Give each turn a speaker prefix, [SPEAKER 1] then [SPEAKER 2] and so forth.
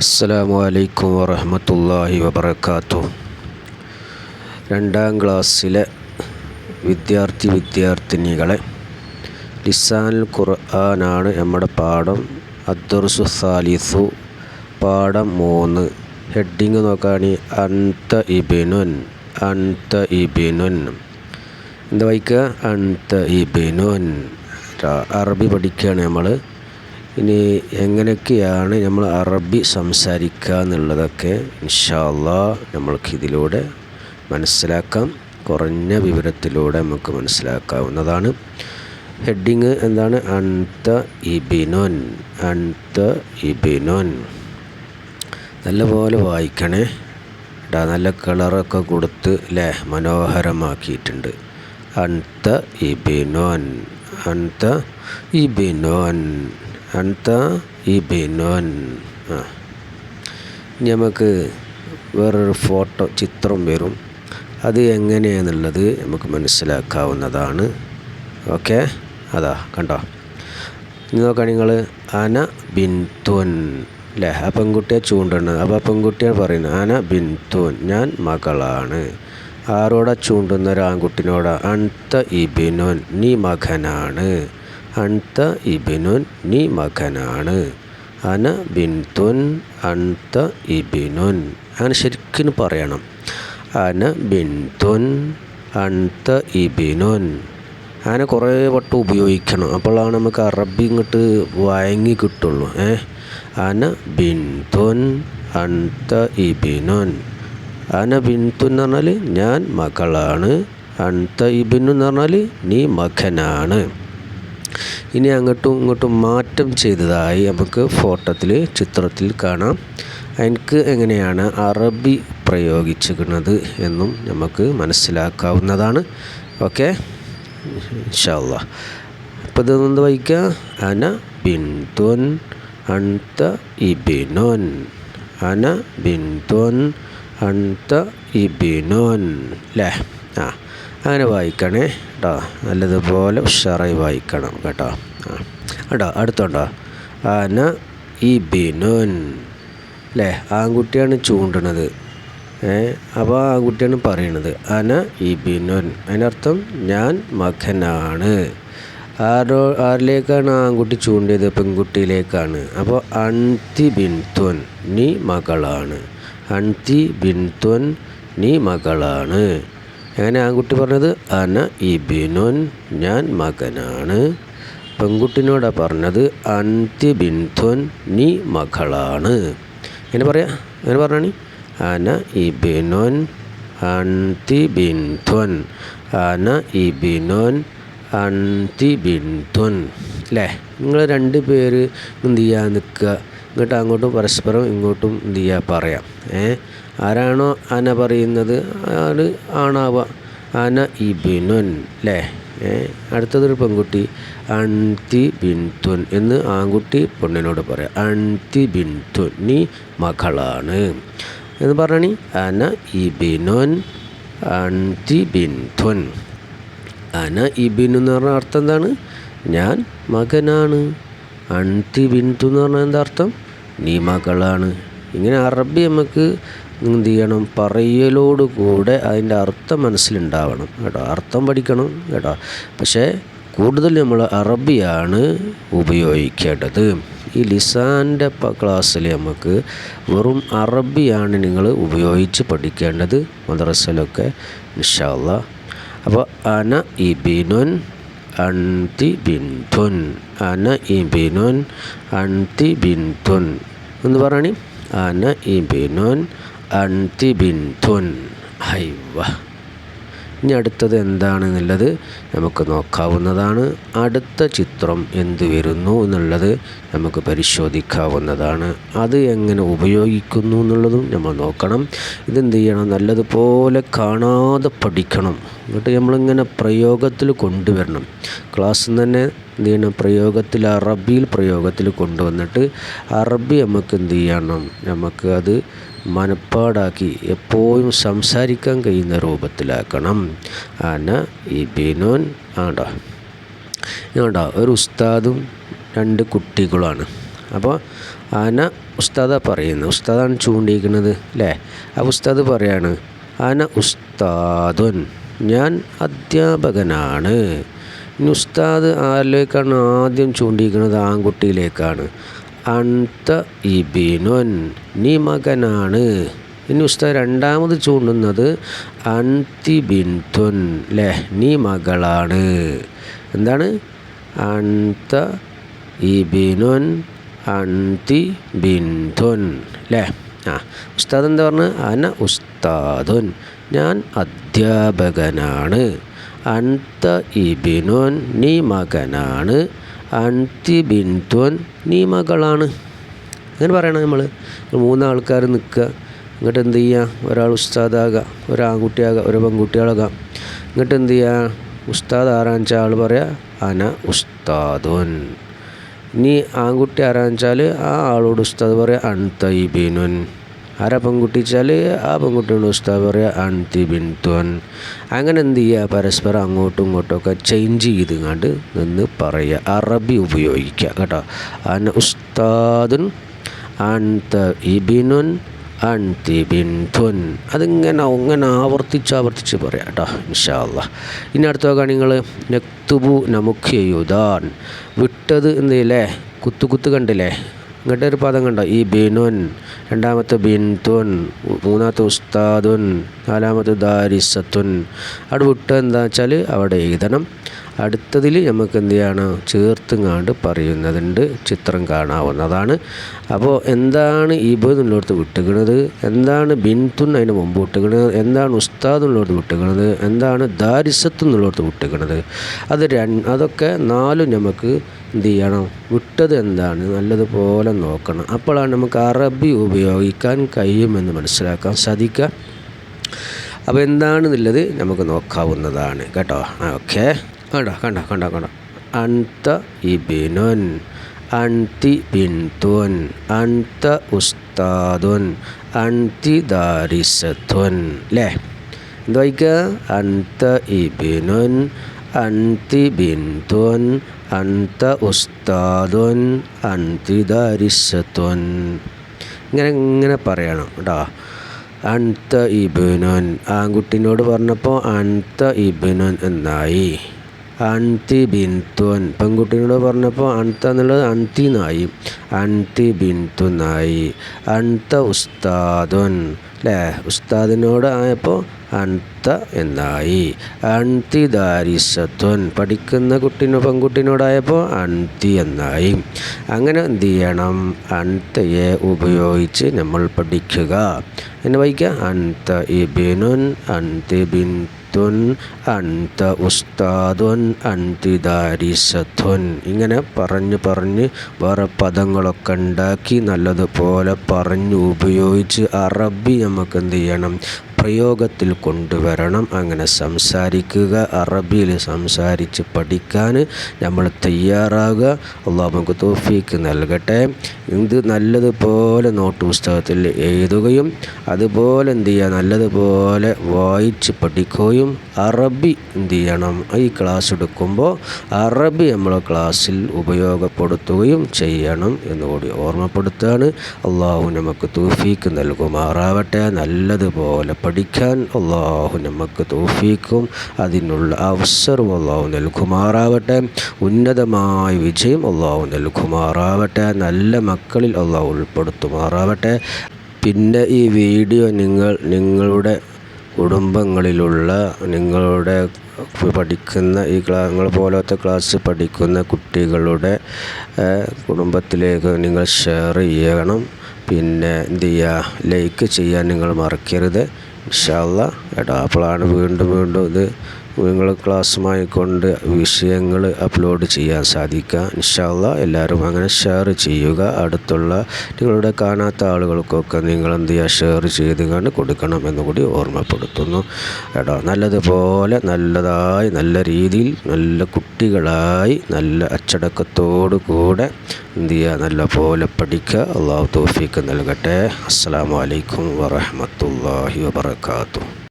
[SPEAKER 1] അസ്സലാമു അലൈക്കും വറഹ്മത്തുള്ളാഹി വബറകാതുഹു. 2ാം ക്ലാസ്സിലെ വിദ്യാർത്ഥിനികളെ ലിസാനുൽ ഖുർആനാണ് നമ്മുടെ പാഠം. അദ്ദർസു സാലിസു, പാഠം 3. ഹെഡിങ് നോക്കുകയാണെങ്കിൽ അൻത ഇബ്നുൻ. എന്താ വായിക്കുക? അൻത ഇബ്നുൻ. അറബി പഠിക്കുകയാണ് നമ്മൾ. ഇനി എങ്ങനെയൊക്കെയാണ് നമ്മൾ അറബി സംസാരിക്കുക എന്നുള്ളതൊക്കെ ഇൻഷാ അല്ലാഹ് നമ്മൾക്ക് ഇതിലൂടെ മനസ്സിലാക്കാം. കുറഞ്ഞ വിവരത്തിലൂടെ നമുക്ക് മനസ്സിലാക്കാവുന്നതാണ്. ഹെഡിങ് എന്താണ്? അൻത ഇബ്നുൻ. നല്ലപോലെ വായിക്കണേ. നല്ല കളറൊക്കെ കൊടുത്ത് അല്ലേ, മനോഹരമാക്കിയിട്ടുണ്ട്. അൻത ഇബ്നുൻ. നമുക്ക് വേറൊരു ചിത്രം വരും. അത് എങ്ങനെയാണെന്നുള്ളത് നമുക്ക് മനസ്സിലാക്കാവുന്നതാണ്. ഓക്കെ, അതാ കണ്ടോ. ഇനി നോക്കാം നിങ്ങൾ. അന ബിൻതുൻ അല്ലേ, ആ പെൺകുട്ടിയെ ചൂണ്ടുന്നത്. അപ്പോൾ ആ പെൺകുട്ടിയാണ് പറയുന്നത് അന ബിൻതുൻ, ഞാൻ മകളാണ്. ആരോടാ ചൂണ്ടുന്ന? ഒരു ആൺകുട്ടിനോടാ. അൻത ഇബ്നുൻ, നീ മകനാണ്. അൻത ഇബ്നുൻ, നീ മകനാണ്. അന ബിൻതുൻ അൻത ഇബ്നുൻ. അങ്ങനെ ശരിക്കും പറയണം. അന ബിൻതുൻ അൻത ഇബ്നുൻ. അങ്ങനെ കുറേ വട്ടം ഉപയോഗിക്കണം. അപ്പോഴാണ് നമുക്ക് അറബി ഇങ്ങോട്ട് വഴങ്ങി കിട്ടുള്ളൂ. അന ബിൻതുൻ അൻത ഇബ്നുൻ. അന ബിൻതുൻ എന്ന് പറഞ്ഞാൽ ഞാൻ മകളാണ്. അൻത ഇബ്നുൻ എന്ന് പറഞ്ഞാൽ നീ മകനാണ്. ഇനി അങ്ങോട്ടും ഇങ്ങോട്ടും മാറ്റം ചെയ്തതായി നമുക്ക് ചിത്രത്തിൽ കാണാം. എനിക്ക് എങ്ങനെയാണ് അറബി പ്രയോഗിച്ചിരിക്കുന്നത് എന്നും നമുക്ക് മനസ്സിലാക്കാവുന്നതാണ്. ഓക്കെ, ഇൻഷാ അല്ലാഹ്. അപ്പോൾ ഇതൊന്ന് വായിക്കുക. അന ബിൻതുൻ അൻത ഇബ്നുൻ. അന ബിൻതുൻ അൻത ഇബ്നുൻ അല്ലേ. അങ്ങനെ വായിക്കണേ കേട്ടോ. നല്ലതുപോലെ ഉഷാറായി വായിക്കണം കേട്ടോ. കേട്ടോ, അടുത്തോണ്ടോ. അന ഇബ്നുൻ അല്ലേ, ആൺകുട്ടിയാണ് ചൂണ്ടണത്. അപ്പോൾ ആൺകുട്ടിയാണ് പറയണത് അന ഇബ്നുൻ. അതിനർത്ഥം ഞാൻ മകനാണ്. ആരിലേക്കാണ് ആൺകുട്ടി ചൂണ്ടിയത്? പെൺകുട്ടിയിലേക്കാണ്. അപ്പോൾ അൻതി ബിൻതുൻ, നീ മകളാണ്. അൻതി ബിൻതുൻ, നീ മകളാണ്. അങ്ങനെ ആൺകുട്ടി പറഞ്ഞത് അന ഇബ്നുൻ, ഞാൻ മകനാണ്. പെൺകുട്ടിനോടാണ് പറഞ്ഞത് അൻതി ബിൻതുൻ, നീ മകളാണ്. എങ്ങനെ പറയാം? അങ്ങനെ പറഞ്ഞാണ് അന ഇബ്നുൻ അൻതി ബിൻതുൻ. അന ഇബ്നുൻ അൻതി ബിൻതുൻ അല്ലേ. നിങ്ങൾ 2 പേര് എന്ത് ചെയ്യാൻ നിൽക്കുക, ഇങ്ങോട്ടും അങ്ങോട്ടും പരസ്പരം ഇങ്ങോട്ടും എന്ത് ചെയ്യുക, പറയാം. ആരാണോ അന പറയുന്നത് അത് ആണാവുക. അന ഇബ്നുൻ അല്ലേ. അടുത്തതൊരു പെൺകുട്ടി അൻതി ബിൻതുൻ എന്ന് ആൺകുട്ടി പെണ്ണിനോട് പറയാം. അൻതി ബിൻതുൻ, നീ മകളാണ് എന്ന് പറഞ്ഞാണ്. അന ഇബ്നുൻ അൻതി ബിൻതുൻ. അന ഇബ്നു എന്ന് പറഞ്ഞ അർത്ഥം എന്താണ്? ഞാൻ മകനാണ്. അൻതി ബിൻതു എന്ന് പറഞ്ഞാൽ എന്താ അർത്ഥം? നീ മകളാണ്. ഇങ്ങനെ അറബി നമുക്ക് എന്ത് ചെയ്യണം? പറയലോടുകൂടെ അതിൻ്റെ അർത്ഥം മനസ്സിലുണ്ടാവണം കേട്ടോ. അർത്ഥം പഠിക്കണം കേട്ടോ. പക്ഷേ കൂടുതൽ നമ്മൾ അറബിയാണ് ഉപയോഗിക്കേണ്ടത്. ഈ ലിസാൻ്റെ ക്ലാസ്സിൽ നമുക്ക് വെറും അറബിയാണ് നിങ്ങൾ ഉപയോഗിച്ച് പഠിക്കേണ്ടത്, മദ്രസയിലൊക്കെ ഇൻഷാ അല്ലാഹ്. അപ്പോൾ അന ഇബ്നുൻ അൻതി ബിൻതുൻ. അന ഇബ്നുൻ അൻതി ബിൻതുൻ എന്ന് പറയണേ. അന ഇബ്നുൻ അൻതി ബിൻതുൻ. ഹൈവ. ഇനി അടുത്തത് എന്താണെന്നുള്ളത് നമുക്ക് നോക്കാവുന്നതാണ്. അടുത്ത ചിത്രം എന്ത് വരുന്നു എന്നുള്ളത് നമുക്ക് പരിശോധിക്കാവുന്നതാണ്. അത് എങ്ങനെ ഉപയോഗിക്കുന്നു എന്നുള്ളതും നമ്മൾ നോക്കണം. ഇതെന്ത് ചെയ്യണം? നല്ലതുപോലെ കാണാതെ പഠിക്കണം. എന്നിട്ട് നമ്മളിങ്ങനെ പ്രയോഗത്തിൽ കൊണ്ടുവരണം. ക്ലാസ്സിൽ നിന്ന് തന്നെ എന്ത് ചെയ്യണം? പ്രയോഗത്തിൽ കൊണ്ടുവന്നിട്ട് അറബി നമുക്ക് എന്ത് ചെയ്യണം? നമുക്ക് അത് മനപ്പാടാക്കി എപ്പോഴും സംസാരിക്കാൻ കഴിയുന്ന രൂപത്തിലാക്കണം. അന ഇബ്നുൻ. ഒരു ഉസ്താദും 2 കുട്ടികളാണ്. അപ്പോൾ അന ഉസ്താദാ പറയുന്നത്, ഉസ്താദാണ് ചൂണ്ടിയിരിക്കുന്നത് അല്ലേ. ആ ഉസ്താദ് പറയാണ് അന ഉസ്താദുൻ, ഞാൻ അധ്യാപകനാണ്. ഇനി ഉസ്താദ് ആരിലേക്കാണ് ആദ്യം ചൂണ്ടിയിരിക്കുന്നത്? ആൺകുട്ടിയിലേക്കാണ്. അൻത ഇബിനുൻ, നീ മകനാണ്. ഇനി ഉസ്താദ് രണ്ടാമത് ചൂണ്ടുന്നത് അൻതി ബിൻതുൻ, അല്ലേ, നീ മകളാണ്. എന്താണ്? അൻത ഇബിനുൻ അൻതി ബിൻതുൻ, അല്ലേ. ഉസ്താദ് എന്താ പറഞ്ഞത്? അന ഉസ്താദുൻ, ഞാൻ അധ്യാപകനാണ്. അൻത ഇബിനുൻ, നീ മകനാണ്. അൻതി ബിൻതുൻ, നീ മകളാണ്. അങ്ങനെ പറയണം നമ്മൾ. 3 ആൾക്കാർ നിൽക്കുക, എന്നിട്ട് എന്ത് ചെയ്യുക? ഒരാൾ ഉസ്താദാകാം, ഒരാൺകുട്ടിയാകാം, ഒരു പെൺകുട്ടികളാകാം. എന്നിട്ട് എന്ത് ചെയ്യുക? ഉസ്താദ് ആരാണെന്ന് വെച്ചാൽ ആൾ പറയാം അന ഉസ്താദുൻ. ഇനി ആൺകുട്ടി ആരാണെന്ന് വെച്ചാൽ ആ ആളോട് ഉസ്താദ് പറയാം അൻത ഇബിനുൻ. ആരാ പെൺകുട്ടി വെച്ചാൽ ആ പെൺകുട്ടിയോട് ഉസ്താദ് പറയാം അൻതി ബിൻതുൻ. അങ്ങനെ എന്ത് ചെയ്യുക? പരസ്പരം അങ്ങോട്ടും ഇങ്ങോട്ടുമൊക്കെ ചേഞ്ച് ചെയ്തുകൊണ്ട് നിന്ന് പറയുക, അറബി ഉപയോഗിക്കുക കേട്ടോ. അന ഉസ്താദുൻ അൻത ഇബിനുൻ അൻതി ബിൻതുൻ. അതിങ്ങനെ ആവർത്തിച്ച് പറയാം കേട്ടോ ഇൻഷാ അല്ലാഹ്. ഇനി അടുത്ത നോക്കാം നിങ്ങൾ. നക്തുബു, നമുക്ക് എഴുതാൻ. വിട്ടത് എന്തില്ലേ? കുത്ത് കണ്ടില്ലേ? ഇങ്ങോട്ട് ഒരു പദം കണ്ടോ? ഈ ബിനുൻ, രണ്ടാമത്തെ ബിൻതുൻ, മൂന്നാമത്തെ ഉസ്താദുൻ, നാലാമത്തെ ദാരിസത്തുൻ. അവിടെ വിട്ടത് എന്താ വെച്ചാൽ അവിടെ എഴുതണം. അടുത്തതിൽ നമുക്ക് എന്ത് ചെയ്യണം? ചേർത്തുങ്ങാണ്ട് പറയുന്നതുണ്ട്, ചിത്രം കാണാവുന്നതാണ്. അപ്പോൾ എന്താണ് ഇബ് എന്നുള്ളടത്ത് വിട്ടുകണത്, എന്താണ് ബിൻതുൻ അതിന് മുമ്പ് വിട്ടുകണത്, എന്താണ് ഉസ്താദ് എന്നുള്ളടത്ത് വിട്ടുകണത്, എന്താണ് ദാരിസത്ത് എന്നുള്ളടത്ത് വിട്ടുകണത്, അതൊക്കെ 4 നമുക്ക് എന്ത് ചെയ്യണം? വിട്ടത് എന്താണ് നല്ലതുപോലെ നോക്കണം. അപ്പോഴാണ് നമുക്ക് അറബി ഉപയോഗിക്കാൻ കഴിയുമെന്ന് മനസ്സിലാക്കാൻ സാധിക്കുക. അപ്പോൾ എന്താണെന്നുള്ളത് നമുക്ക് നോക്കാവുന്നതാണ് കേട്ടോ. ഓക്കെ, കണ്ടോ. അൻത ഇബിനുൻ അൻതി ബിൻതുൻ അൻത ഉസ്താദുൻ അൻതി ദാരിസത്തുൻ, അല്ലേ. എന്താ വായിക്കുക? അൻത ഇബിനുൻ അൻതി ബിൻതുൻ അൻത ഉസ്താദുൻ അൻതി ദാരിസത്തുൻ. ഇങ്ങനെ പറയണം കേട്ടോ. അൻത ഇബിനുൻ, ആൺകുട്ടിനോട് പറഞ്ഞപ്പോൾ അൻത ഇബിനുൻ എന്നായി. അൻതി ബിൻതുൻ, പെൺകുട്ടിനോട് പറഞ്ഞപ്പോൾ അൻത എന്നുള്ളത് അൻതി എന്നായി. അൻതി ബിൻതു എന്നായി. അൻത ഉസ്താദുൻ, അല്ലേ, ഉസ്താദിനോട് ആയപ്പോൾ അൻത എന്നായി. അൻതി ദാരിസത്തുൻ, പഠിക്കുന്ന പെൺകുട്ടിനോടായപ്പോൾ അൻതി എന്നായി. അങ്ങനെ എന്ത് ചെയ്യണം? അൻതയെ ഉപയോഗിച്ച് നമ്മൾ പഠിക്കുക. എന്നെ വായിക്കുക. അൻത ഇബിനുൻ അൻതി ബിൻതുൻ അൻത ഉസ്താദുൻ അൻതി ദാരിസത്തുൻ. ഇങ്ങനെ പറഞ്ഞ് വേറെ പദങ്ങളൊക്കെ ഉണ്ടാക്കി നല്ലതുപോലെ പറഞ്ഞ് ഉപയോഗിച്ച് അറബി നമുക്ക് എന്ത് ചെയ്യണം? പ്രയോഗത്തിൽ കൊണ്ടുവരണം. അങ്ങനെ സംസാരിക്കുക, അറബിയിൽ സംസാരിച്ച് പഠിക്കാൻ നമ്മൾ തയ്യാറാകുക. അല്ലാഹു നമുക്ക് തൗഫീക്ക് നൽകട്ടെ. ഇത് നല്ലതുപോലെ നോട്ട് പുസ്തകത്തിൽ എഴുതുകയും അതുപോലെ എന്ത് ചെയ്യുക? നല്ലതുപോലെ വായിച്ച് പഠിക്കുകയും അറബി എന്ത് ചെയ്യണം? ഈ ക്ലാസ് എടുക്കുമ്പോൾ അറബി നമ്മളെ ക്ലാസ്സിൽ ഉപയോഗപ്പെടുത്തുകയും ചെയ്യണം എന്നുകൂടി ഓർമ്മപ്പെടുത്തുകയാണ്. അല്ലാഹു നമുക്ക് തൗഫീക്ക് നൽകുമാറാവട്ടെ. നല്ലതുപോലെ പഠിക്കാൻ അല്ലാഹു നമുക്ക് തൗഫീക്കും അതിനുള്ള അവസരം അല്ലാഹു നൽകുമാറാവട്ടെ. ഉന്നതമായ വിജയം അല്ലാഹു നൽകുമാറാവട്ടെ. നല്ല മക്കളിൽ അല്ലാഹു ഉൾപ്പെടുത്തുമാറാവട്ടെ. പിന്നെ ഈ വീഡിയോ നിങ്ങളുടെ കുടുംബങ്ങളിലുള്ള നിങ്ങളുടെ പഠിക്കുന്ന നിങ്ങൾ പോലത്തെ ക്ലാസ് പഠിക്കുന്ന കുട്ടികളുടെ കുടുംബത്തിലേക്ക് നിങ്ങൾ ഷെയർ ചെയ്യണം. പിന്നെ എന്ത് ചെയ്യുക? ലൈക്ക് ചെയ്യാൻ നിങ്ങൾ മറക്കരുത് ഇൻഷാ അല്ലാഹ് കേട്ടോ. അപ്പോഴാണ് വീണ്ടും ഇത് നിങ്ങൾ ക്ലാസ്സുമായി കൊണ്ട് വിഷയങ്ങൾ അപ്ലോഡ് ചെയ്യാൻ സാധിക്കുക ഇൻഷാ അല്ലാഹ്. എല്ലാവരും അങ്ങനെ ഷെയർ ചെയ്യുക. അടുത്തുള്ള നിങ്ങളുടെ കാണാത്ത ആളുകൾക്കൊക്കെ നിങ്ങൾ എന്ത് ചെയ്യുക? ഷെയർ ചെയ്ത് കണ്ട് കൊടുക്കണം എന്നുകൂടി ഓർമ്മപ്പെടുത്തുന്നു കേട്ടോ. നല്ലതുപോലെ നല്ലതായി നല്ല രീതിയിൽ നല്ല കുട്ടികളായി നല്ല അച്ചടക്കത്തോടു കൂടെ എന്ത് ചെയ്യുക? നല്ല പോലെ പഠിക്കുക. അല്ലാഹു തൗഫീക്ക് നൽകട്ടെ. അസ്സലാമു അലൈക്കും വറഹ്മത്തുള്ളാഹി വബറകാതുഹു.